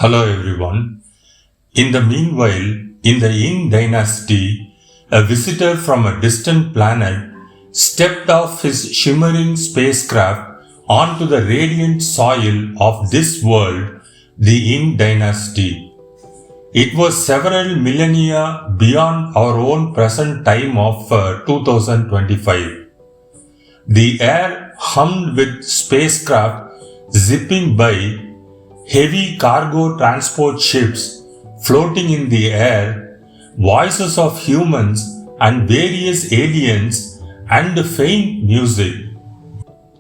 Hello everyone. In the meanwhile, in the Ing Dynasty, a visitor from a distant planet stepped off his shimmering spacecraft onto the radiant soil of this world, the Ing Dynasty. It was several millennia beyond our own present time of 2025. The air hummed with spacecraft zipping by, heavy cargo transport ships floating in the air, voices of humans and various aliens, and faint music.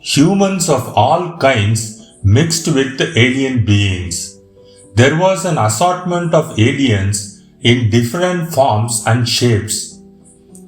Humans of all kinds mixed with alien beings. There was an assortment of aliens in different forms and shapes.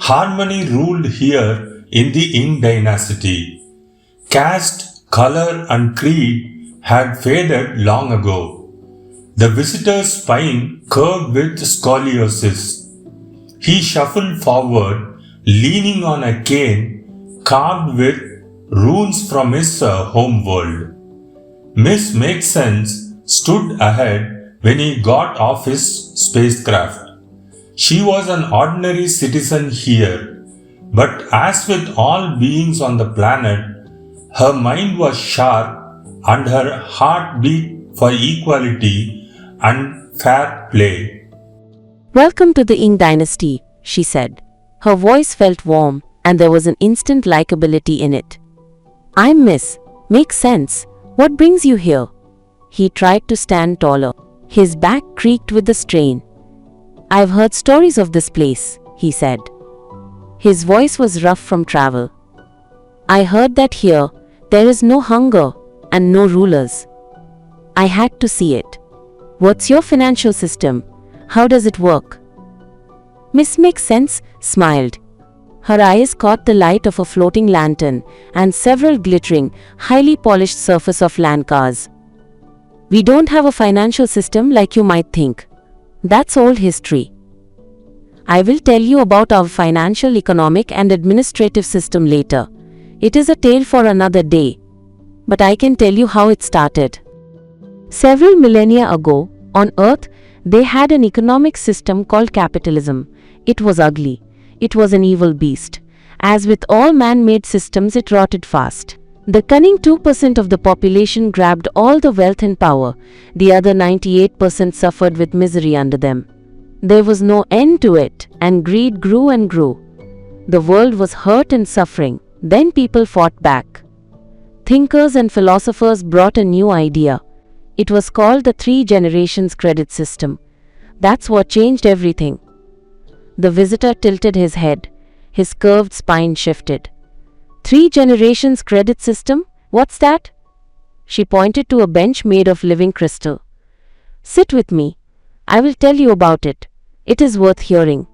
Harmony ruled here in the Ing Dynasty. Caste, color and creed had faded long ago. The visitor's spine curved with scoliosis. He shuffled forward, leaning on a cane carved with runes from his home world. Miss Makes Sense stood ahead when he got off his spacecraft. She was an ordinary citizen here, but as with all beings on the planet, her mind was sharp and her heart beat for equality and fair play. "Welcome to the Ing Dynasty," she said. Her voice felt warm, and there was an instant likability in it. "I'm Miss Makes Sense. What brings you here?" He tried to stand taller. His back creaked with the strain. "I've heard stories of this place," he said. His voice was rough from travel. "I heard that here there is no hunger and no rulers. I had to see it. What's your financial system? How does it work?" Miss Makes Sense smiled. Her eyes caught the light of a floating lantern and several glittering, highly polished surface of land cars. "We don't have a financial system like you might think. That's old history. I will tell you about our financial, economic and administrative system later. It is a tale for another day. But I can tell you how it started. Several millennia ago, on Earth, they had an economic system called capitalism. It was ugly. It was an evil beast. As with all man-made systems, it rotted fast. The cunning 2% of the population grabbed all the wealth and power. The other 98% suffered with misery under them. There was no end to it, and greed grew and grew. The world was hurt and suffering. Then people fought back. Thinkers and philosophers brought a new idea. It was called the 3 generations credit system. That's what changed everything." The visitor tilted his head. His curved spine shifted. 3 generations credit system? What's that?" She pointed to a bench made of living crystal. "Sit with me. I will tell you about it. It is worth hearing."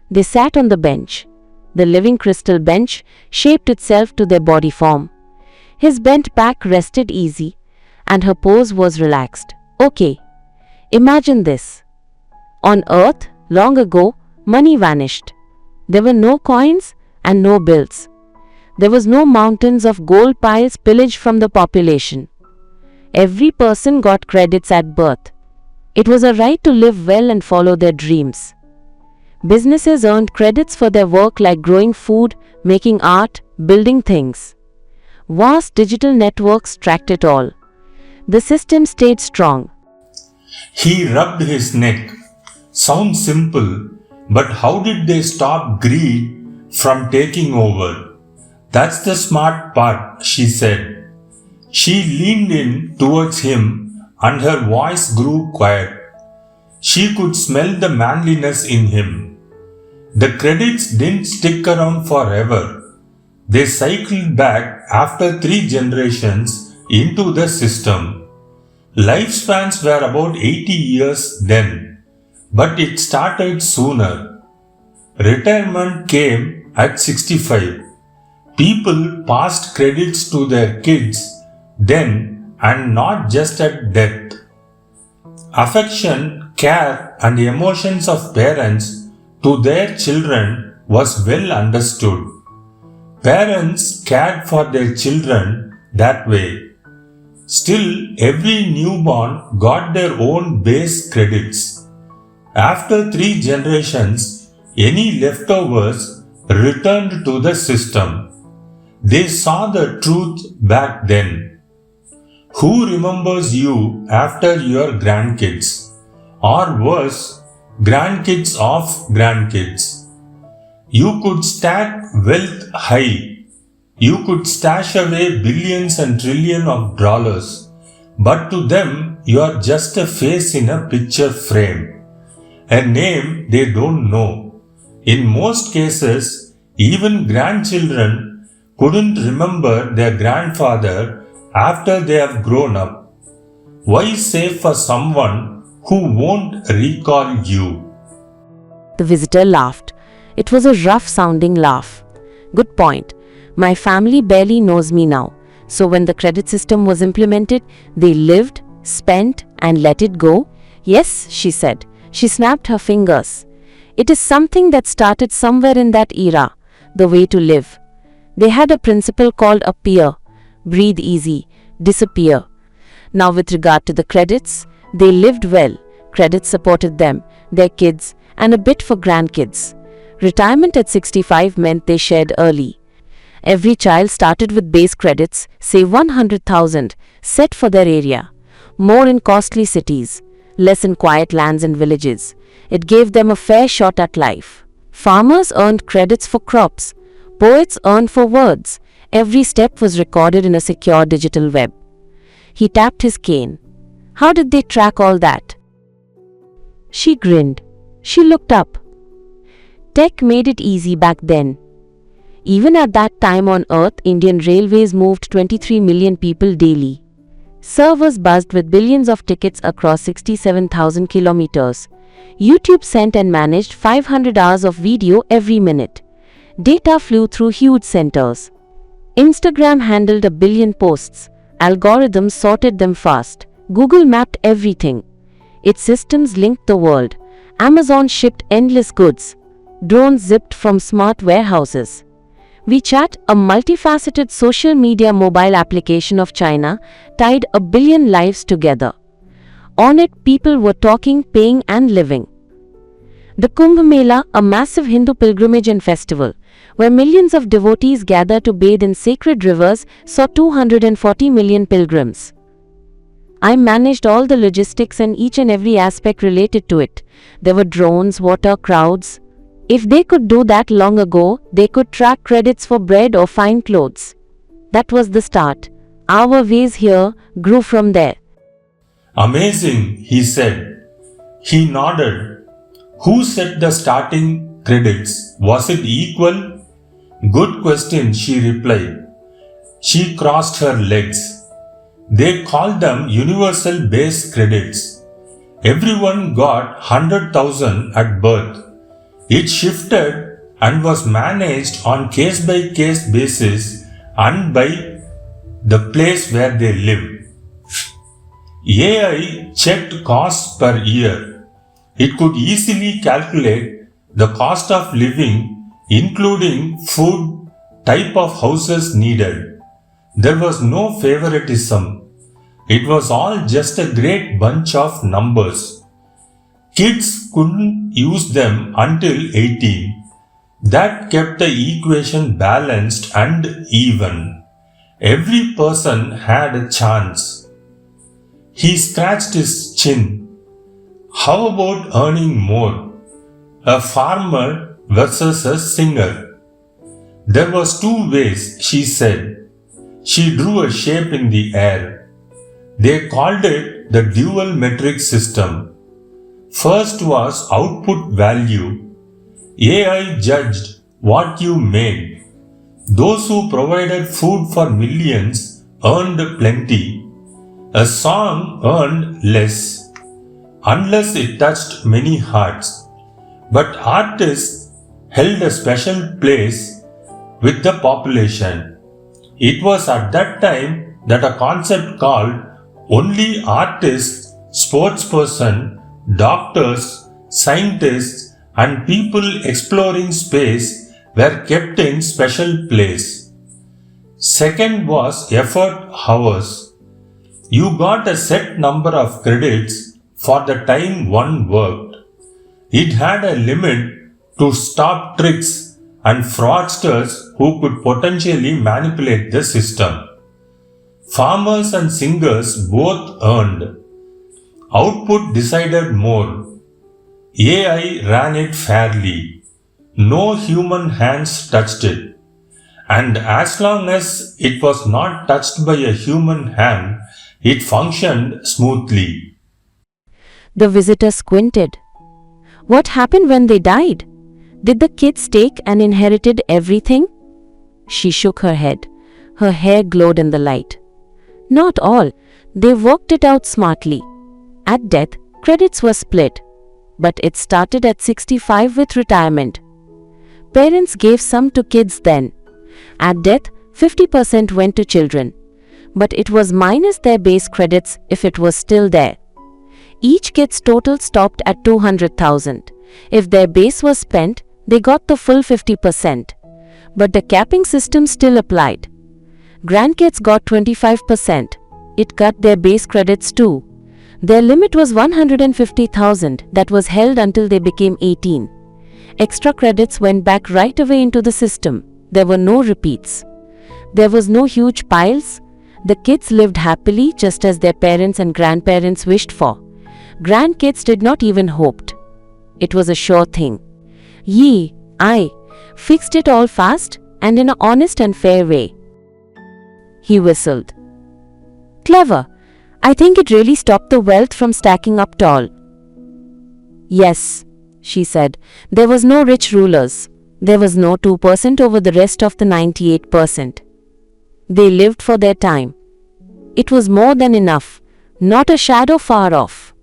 They sat on the bench. The living crystal bench shaped itself to their body form. His bent back rested easy, and her pose was relaxed. "Okay, imagine this. On Earth, long ago, money vanished. There were no coins and no bills. There was no mountains of gold piles pillaged from the population. Every person got credits at birth. It was a right to live well and follow their dreams. Businesses earned credits for their work like growing food, making art, building things. Vast digital networks tracked it all. The system stayed strong." He rubbed his neck. Sounds simple, but how did they stop greed from taking over? "That's the smart part," she said. She leaned in towards him and her voice grew quiet. She could smell the manliness in him. The credits didn't stick around forever. They cycled back after 3 generations into the system. Lifespans were about 80 years then, but it started sooner. Retirement came at 65. People passed credits to their kids then, and not just at death. Affection, care and emotions of parents to their children was well understood. Parents cared for their children that way. Still, every newborn got their own base credits. After 3 generations, any leftovers returned to the system. They saw the truth back then. Who remembers you after your grandkids? Or worse, grandkids of grandkids? You could stack wealth high. You could stash away billions and trillions of dollars. But to them, you are just a face in a picture frame. A name they don't know. In most cases, even grandchildren couldn't remember their grandfather after they have grown up. Why save for someone who won't recall you? The visitor laughed. It was a rough-sounding laugh. Good point. My family barely knows me now. So when the credit system was implemented, they lived, spent, and let it go? Yes, she said. She snapped her fingers. It is something that started somewhere in that era, the way to live. They had a principle called appear, breathe easy, disappear. Now with regard to the credits, they lived well. Credits supported them, their kids, and a bit for grandkids. Retirement at 65 meant they shared early. Every child started with base credits, say 100,000, set for their area. More in costly cities, less in quiet lands and villages. It gave them a fair shot at life. Farmers earned credits for crops. Poets earned for words. Every step was recorded in a secure digital web. He tapped his cane. How did they track all that? She grinned. She looked up. Tech made it easy back then. Even at that time on Earth, Indian Railways moved 23 million people daily. Servers buzzed with billions of tickets across 67,000 kilometers. YouTube sent and managed 500 hours of video every minute. Data flew through huge centers. Instagram handled 1 billion posts. Algorithms sorted them fast. Google mapped everything. Its systems linked the world. Amazon shipped endless goods. Drones zipped from smart warehouses. WeChat, a multifaceted social media mobile application of China, tied 1 billion lives together. On it, people were talking, paying, and living. The Kumbh Mela, a massive Hindu pilgrimage and festival, where millions of devotees gather to bathe in sacred rivers, saw 240 million pilgrims. I managed all the logistics and each and every aspect related to it. There were drones, water, crowds. If they could do that long ago, they could track credits for bread or fine clothes. That was the start. Our ways here grew from there. Amazing, he said. He nodded. Who set the starting credits? Was it equal? Good question, she replied. She crossed her legs. They called them universal base credits. Everyone got 100,000 at birth. It shifted and was managed on case-by-case basis and by the place where they lived. AI checked costs per year. It could easily calculate the cost of living, including food, type of houses needed. There was no favoritism. It was all just a great bunch of numbers. Kids couldn't use them until 18. That kept the equation balanced and even. Every person had a chance. He scratched his chin. How about earning more? A farmer versus a singer. There was 2 ways, she said. She drew a shape in the air. They called it the dual metric system. First was output value. AI judged what you made. Those who provided food for millions earned plenty. A song earned less, unless it touched many hearts. But artists held a special place with the population. It was at that time that a concept called only artists, sportsperson, doctors, scientists, and people exploring space were kept in special place. Second was effort hours. You got a set number of credits for the time one worked. It had a limit to stop tricks and fraudsters who could potentially manipulate the system. Farmers and singers both earned. Output decided more. AI ran it fairly. No human hands touched it. And as long as it was not touched by a human hand, it functioned smoothly. The visitor squinted. What happened when they died? Did the kids take and inherited everything? She shook her head. Her hair glowed in the light. Not all. They worked it out smartly. At death, credits were split. But it started at 65 with retirement. Parents gave some to kids then. At death, 50% went to children. But it was minus their base credits if it was still there. Each kid's total stopped at 200,000. If their base was spent, they got the full 50%. But the capping system still applied. Grandkids got 25%. It cut their base credits too. Their limit was 150,000 that was held until they became 18. Extra credits went back right away into the system. There were no repeats. There was no huge piles. The kids lived happily just as their parents and grandparents wished for. Grandkids did not even hoped. It was a sure thing. I fixed it all fast and in an honest and fair way. He whistled. Clever. I think it really stopped the wealth from stacking up tall. Yes, she said. There was no rich rulers. There was no 2% over the rest of the 98%. They lived for their time. It was more than enough, not a shadow far off.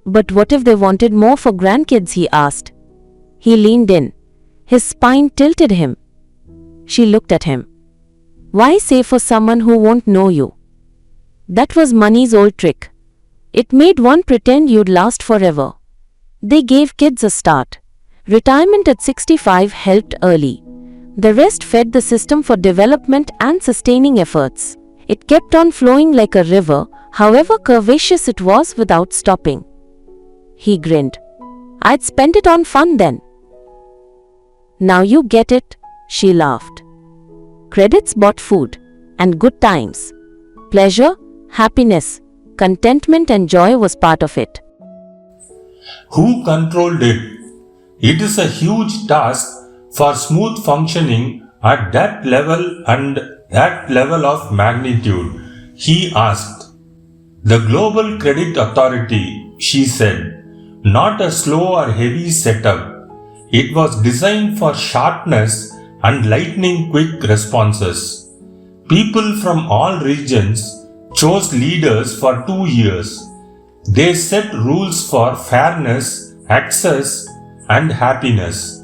But what if they wanted more for grandkids, he asked. He leaned in. His spine tilted him. She looked at him. Why save for someone who won't know you? That was money's old trick. It made one pretend you'd last forever. They gave kids a start. Retirement at 65 helped early. The rest fed the system for development and sustaining efforts. It kept on flowing like a river, however curvaceous it was without stopping. He grinned. I'd spent it on fun then. Now you get it, she laughed. Credits bought food and good times. Pleasure, happiness, contentment and joy was part of it. Who controlled it? It is a huge task for smooth functioning at that level and that level of magnitude, he asked. The Global Credit Authority, she said, not a slow or heavy setup. It was designed for sharpness and lightning quick responses. People from all regions chose leaders for 2 years. They set rules for fairness, access, and happiness.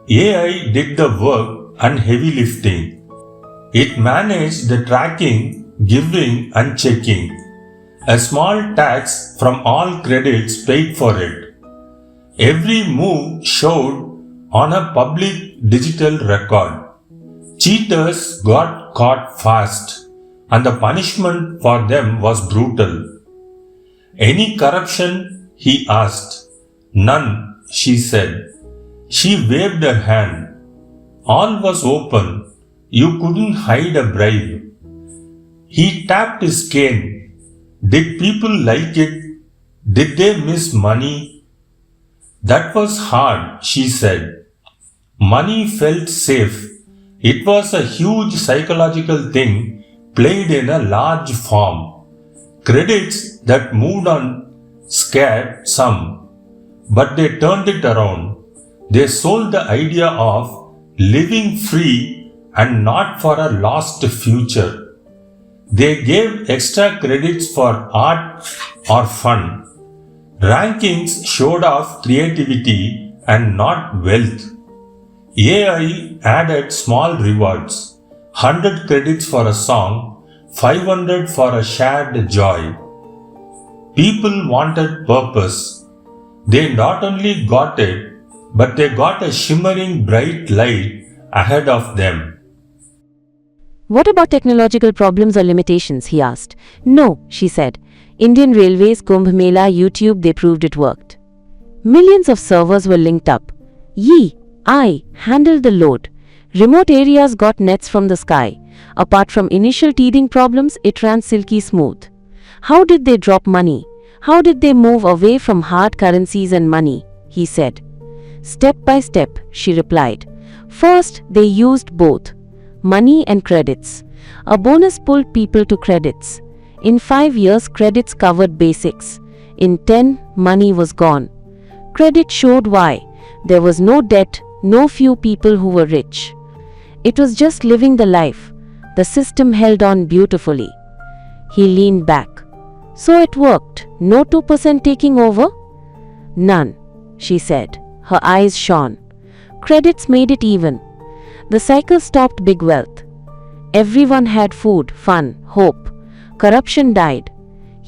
AI did the work and heavy lifting. It managed the tracking, giving, and checking. A small tax from all credits paid for it. Every move showed on a public digital record. Cheaters got caught fast, and the punishment for them was brutal. Any corruption? He asked. None, she said. She waved her hand. All was open. You couldn't hide a bribe. He tapped his cane. Did people like it? Did they miss money? That was hard, she said. Money felt safe. It was a huge psychological thing played in a large form. Credits that moved on scared some, but they turned it around. They sold the idea of living free and not for a lost future. They gave extra credits for art or fun. Rankings showed off creativity and not wealth. AI added small rewards, 100 credits for a song, 500 for a shared joy. People wanted purpose. They not only got it, but they got a shimmering bright light ahead of them. What about technological problems or limitations? He asked. No, she said. Indian Railways, Kumbh Mela, YouTube, they proved it worked. Millions of servers were linked up. I handled the load. Remote areas got nets from the sky. Apart from initial teething problems, it ran silky smooth. How did they drop money? How did they move away from hard currencies and money? He said. Step by step, she replied. First, they used both money and credits. A bonus pulled people to credits. In 5 years, credits covered basics. In 10, money was gone. Credit showed why. There was no debt, no few people who were rich. It was just living the life. The system held on beautifully. He leaned back. So it worked. No 2% taking over? None, she said. Her eyes shone. Credits made it even. The cycle stopped big wealth. Everyone had food, fun, hope. Corruption died.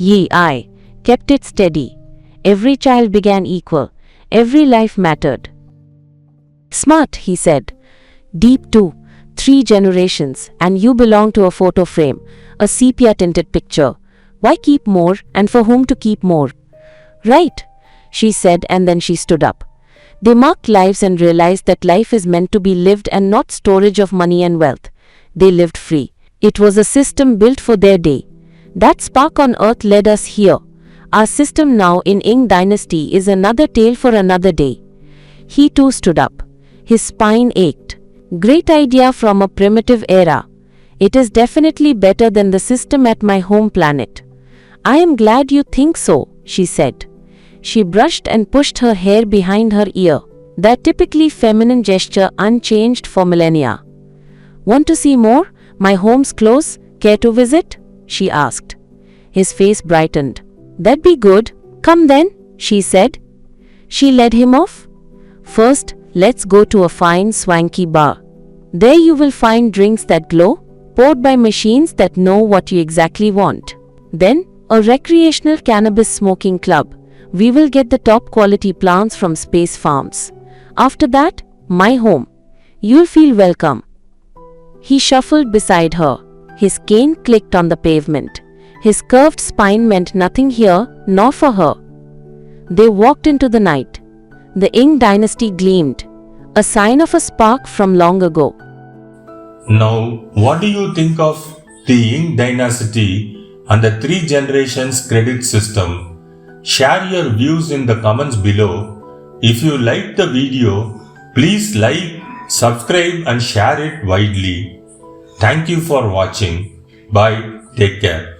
I kept it steady. Every child began equal. Every life mattered. Smart, he said. Deep too. 3 generations, and you belong to a photo frame, a sepia-tinted picture. Why keep more, and for whom to keep more? Right, she said, and then she stood up. They marked lives and realized that life is meant to be lived and not storage of money and wealth. They lived free. It was a system built for their day. That spark on earth led us here. Our system now in Ing Dynasty is another tale for another day. He too stood up. His spine ached. Great idea from a primitive era. It is definitely better than the system at my home planet. I am glad you think so, she said. She brushed and pushed her hair behind her ear, that typically feminine gesture unchanged for millennia. Want to see more? My home's close. Care to visit? She asked. His face brightened. That'd be good. Come then, she said. She led him off. First, let's go to a fine swanky bar. There you will find drinks that glow, poured by machines that know what you exactly want. Then, a recreational cannabis smoking club. We will get the top quality plants from space farms. After that, my home. You'll feel welcome. He shuffled beside her. His cane clicked on the pavement. His curved spine meant nothing here, nor for her. They walked into the night. The Ing Dynasty gleamed, a sign of a spark from long ago. Now, what do you think of the Ing Dynasty and the 3 generations credit system? Share your views in the comments below. If you liked the video, please like, subscribe and share it widely. Thank you for watching. Bye. Take care.